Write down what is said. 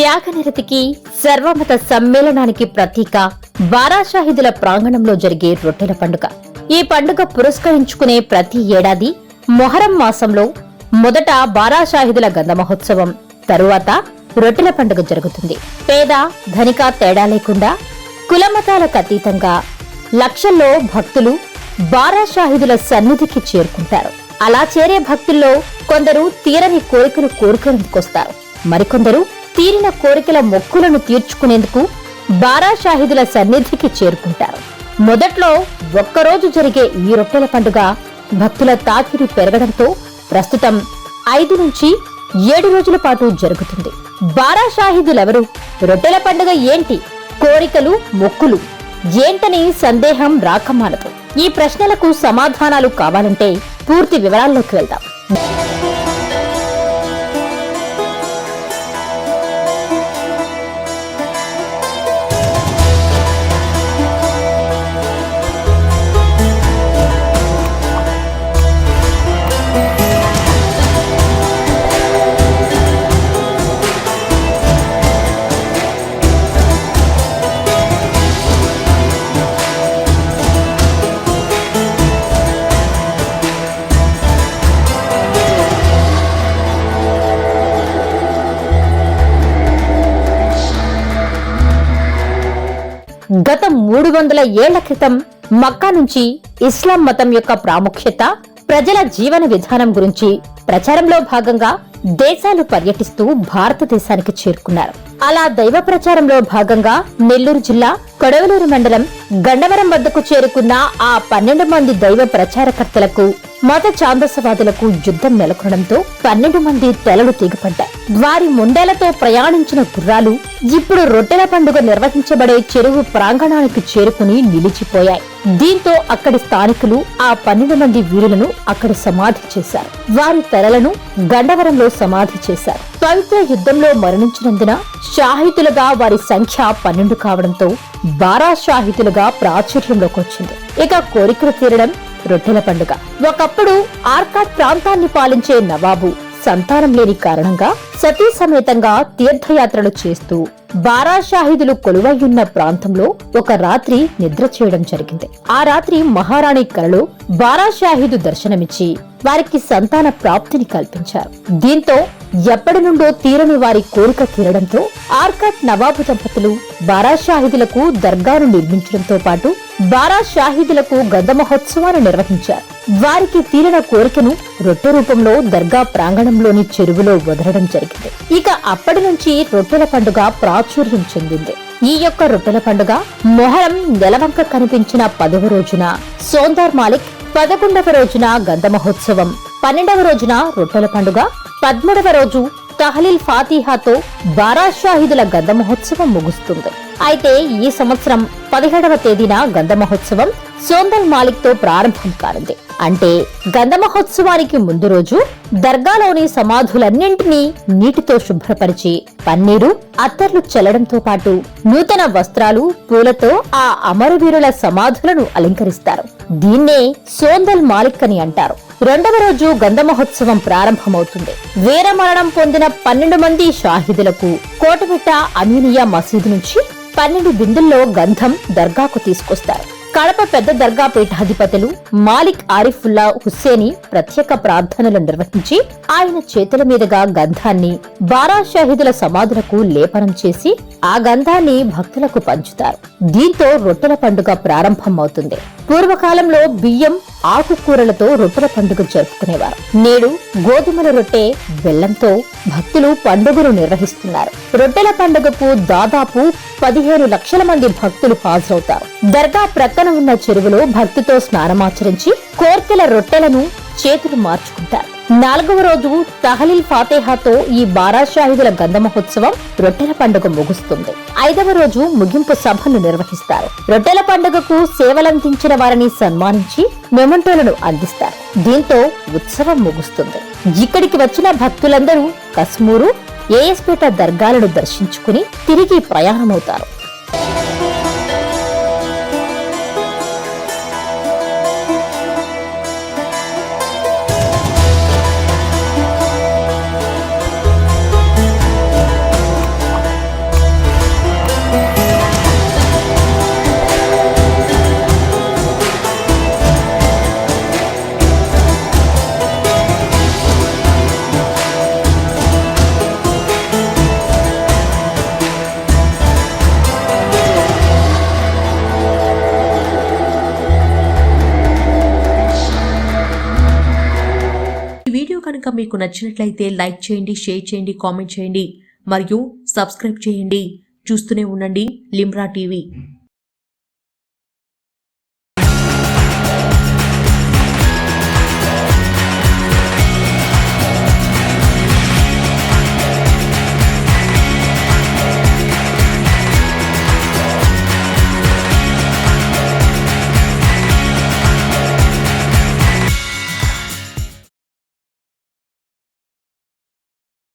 త్యాగనిరతికి సర్వమత సమ్మేళనానికి ప్రతీక బారాషాహిదుల ప్రాంగణంలో జరిగే రొట్టెల పండుగ. ఈ పండుగ పురస్కరించుకునే ప్రతి ఏడాది మొహరం మాసంలో మొదట బారాషాహిదుల గంధ మహోత్సవం, తరువాత రొట్టెల పండుగ జరుగుతుంది. పేద ధనిక తేడా లేకుండా కులమతాలకు అతీతంగా లక్షల్లో భక్తులు బారాషాహిదుల సన్నిధికి చేరుకుంటారు. అలా చేరే భక్తుల్లో కొందరు తీరని కోరికలు కోరుకునేందుకొస్తారు. మరికొందరు తీరిన కోరికల మొక్కులను తీర్చుకునేందుకు బారాషాహిదుల సన్నిధికి చేరుకుంటారు. మొదట్లో ఒక్కరోజు జరిగే ఈ రొట్టెల పండుగ భక్తుల తాకిడి పెరగడంతో ప్రస్తుతం 5 నుంచి 7 రోజుల పాటు జరుగుతుంది. బారాషాహిదులెవరు? రొట్టెల పండుగ ఏంటి? కోరికలు మొక్కులు ఏంటని సందేహం రాకమానదు. ఈ ప్రశ్నలకు సమాధానాలు కావాలంటే పూర్తి వివరాల్లోకి వెళ్దాం. గత 300 ఏళ్ల క్రితం మక్కా నుంచి ఇస్లాం మతం యొక్క ప్రాముఖ్యత, ప్రజల జీవన విధానం గురించి ప్రచారంలో భాగంగా దేశాలు పర్యటిస్తూ భారతదేశానికి చేరుకున్నారు. అలా దైవ ప్రచారంలో భాగంగా నెల్లూరు జిల్లా కొడవలూరు మండలం గండవరం వద్దకు చేరుకున్న ఆ 12 మంది దైవ ప్రచారకర్తలకు మత ఛాందసవాదులకు యుద్ధం నెలకొనడంతో 12 మంది తలలు తెగిపడ్డాయి. వారి ముండేలతో ప్రయాణించిన గుర్రాలు ఇప్పుడు రొట్టెల పండుగ నిర్వహించబడే చెరువు ప్రాంగణానికి చేరుకుని నిలిచిపోయాయి. దీంతో అక్కడి స్థానికులు ఆ 12 మంది వీరులను అక్కడ సమాధి చేశారు. వారి తలలను గండవరంలో సమాధి చేశారు. పవిత్ర యుద్ధంలో మరణించినందున షాహిదులుగా వారి సంఖ్య 12 కావడంతో బారాషాహిదులుగా ప్రాచుర్యంలోకి వచ్చింది. ఇక కోరికలు తీరడం రొట్టెల పండుగ. ఒకప్పుడు ఆర్కాట్ ప్రాంతాన్ని పాలించే నవాబు సంతానం లేని కారణంగా సతీ సమేతంగా తీర్థయాత్రలు చేస్తూ బారాషాహిదులు కొలువయ్యున్న ప్రాంతంలో ఒక రాత్రి నిద్ర చేయడం జరిగింది. ఆ రాత్రి మహారాణి కలలో బారాషాహిదు దర్శనమిచ్చి వారికి సంతాన ప్రాప్తిని కల్పించారు. దీంతో ఎప్పటి నుండో తీరని వారి కోరిక తీరడంతో ఆర్కాట్ నవాబు దంపతులు బారాషాహిదులకు దర్గాను నిర్మించడంతో పాటు బారాషాహిదులకు గంధ మహోత్సవాన్ని నిర్వహించారు. వారికి తీరిన కోరికను రొట్టె రూపంలో దర్గా ప్రాంగణంలోని చెరువులో వదలడం జరిగింది. ఇక అప్పటి నుంచి రొట్టెల పండుగ ప్రాచుర్యం చెందింది. ఈ యొక్క రొట్టెల పండుగ మొహరం నెలవంక కనిపించిన 10వ రోజున సోందార్ మాలిక్, 11వ రోజున గంధ మహోత్సవం, 12వ రోజున రొట్టెల పండుగ, 13వ రోజు తహలీల్ ఫాతిహాతో బారాషాహిదుల గంధ మహోత్సవం ముగుస్తుంది. అయితే ఈ సంవత్సరం 17వ తేదీన గంధ మహోత్సవం సోందల్ మాలిక్ తో ప్రారంభం కానుంది. అంటే గంధ మహోత్సవానికి ముందు రోజు దర్గాలోని సమాధులన్నింటినీ నీటితో శుభ్రపరిచి పన్నీరు, అత్తర్లు చల్లడంతో పాటు నూతన వస్త్రాలు, పూలతో ఆ అమరవీరుల సమాధులను అలంకరిస్తారు. దీన్నే సోందల్ మాలిక్ అని అంటారు. 2వ రోజు గంధ మహోత్సవం ప్రారంభమవుతుంది. వీరమరణం పొందిన 12 మంది షాహిదులకు కోటమిట్ట అమీనియా మసీదు నుంచి 12 బిందుల్లో గంధం దర్గాకు తీసుకొస్తారు. కడప పెద్ద దర్గా పీఠాధిపతులు మాలిక్ ఆరిఫుల్లా హుస్సేని ప్రత్యేక ప్రార్థనలు నిర్వహించి ఆయన చేతుల మీదుగా గంధాన్ని బారాషాహిదుల సమాధులకు లేపనం చేసి ఆ గంధాన్ని భక్తులకు పంచుతారు. దీంతో రొట్టెల పండుగ ప్రారంభమవుతుంది. పూర్వకాలంలో బియ్యం, ఆకుకూరలతో రొట్టెల పండుగ జరుపుకునేవారు. నేడు గోధుమల రొట్టె, బెల్లంతో భక్తులు పండుగను నిర్వహిస్తున్నారు. రొట్టెల పండుగకు దాదాపు 15 లక్షల మంది భక్తులు హాజరవుతారు. దర్గా ప్రక్కన ఉన్న చెరువులో భక్తితో స్నానమాచరించి కోర్కెల రొట్టెలను చేతులు మార్చుకుంటారు. 4వ రోజు తహలీల్ ఫాతిహాతో ఈ బారాషాహిదుల గంధ మహోత్సవం రొట్టెల పండుగ ముగుస్తుంది. 5వ రోజు ముగింపు సభను నిర్వహిస్తారు. రొట్టెల పండుగకు సేవలందించిన వారిని సన్మానించి మెమంటోలను అందిస్తారు. దీంతో ఉత్సవం ముగుస్తుంది. ఇక్కడికి వచ్చిన భక్తులందరూ కస్మూరు, ఏఎస్పేట దర్గాలను దర్శించుకుని తిరిగి ప్రయాణమవుతారు. కనుక మీకు నచ్చినట్లయితే లైక్ చేయండి, షేర్ చేయండి, కామెంట్ చేయండి మరియు సబ్స్క్రైబ్ చేయండి. చూస్తూనే ఉండండి లిమ్రా టీవీ.